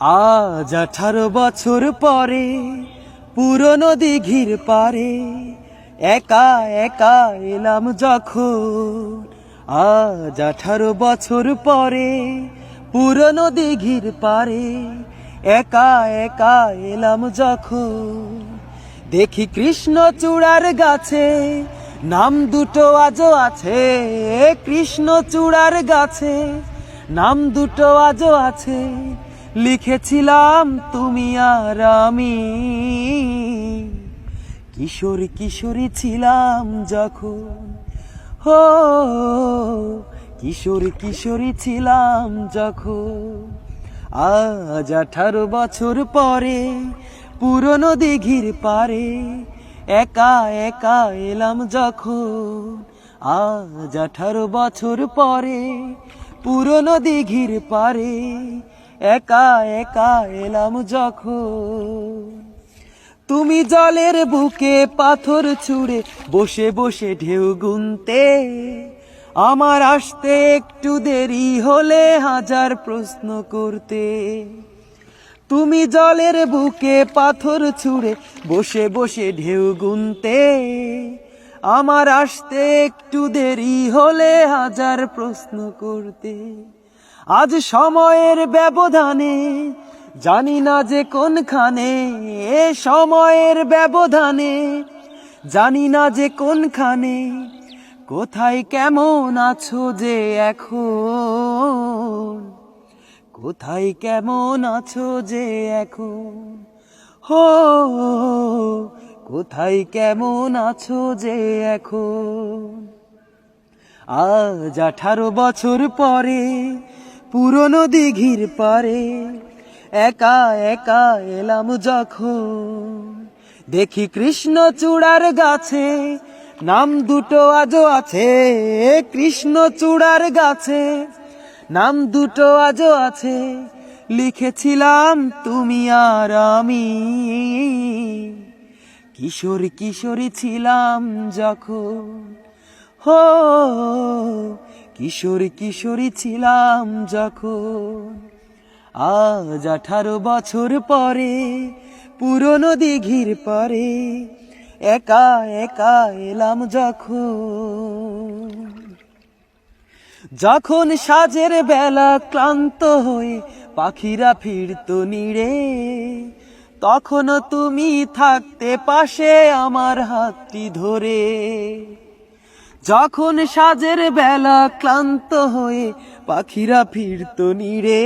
আজ 18 বছর পরে পুরনো দিঘির পারে একা একা এলাম যখন। আজ 18 বছর পরে পুরনো দিঘির পারে একা একা এলাম যখন। দেখি কৃষ্ণচূড়ার গাছে নাম দুটো আজও আছে, কৃষ্ণচূড়ার গাছে নাম দুটো আজও আছে। লিখেছিলাম তুমি আর আমি, কিশোর কিশোরী ছিলাম যখন। হো কিশোর কিশোরী ছিলাম যখন। আজ 18 বছর পরে পুরনো দিঘির পারে একা একা এলাম যখন। আজ 18 বছর পরে পুরনো দিঘির পারে একা একা এলাম যখন। তুমি জলের বুকে পাথর ছুঁড়ে বসে বসে ঢেউ গুনতে, আমার আসতে একটু দেরি হলে হাজার প্রশ্ন করতে। তুমি জলের বুকে পাথর ছুঁড়ে বসে বসে ঢেউ গুনতে, আমার আসতে একটু দেরি হলে হাজার প্রশ্ন করতে। আজ সময়ের ব্যবধানে জানি না যে কোনখানে, সময়ের ব্যবধানে জানি না যে কোনখানে, কোথায় কেমন আছো যে এখন, কোথায় কেমন আছো যে এখন। হো কোথায় কেমন আছো যে এখন। আজ 18 বছর পরে পুরনো দিঘির পারে একা একা এলাম যখন। দেখি কৃষ্ণচূড়ার গাছে নাম দুটো আজও আছে, কৃষ্ণচূড়ার গাছে নাম দুটো আজও আছে। লিখেছিলাম তুমি আর আমি, কিশোর কিশোরী ছিলাম যখন। হো কিশোর কিশোরী ছিলাম যখন। আজ 18 বছর পরে পুরনো দিঘির পারে একা একা এলাম যখন। যখন সাজের বেলা ক্লান্ত হয়ে পাখিরা ফিরতো নিড়ে, তখনও তুমি থাকতে পাশে আমার হাতটি ধরে। যখন সাজের বেলা ক্লান্ত হয়ে পাখিরা ফিরতো নিড়ে,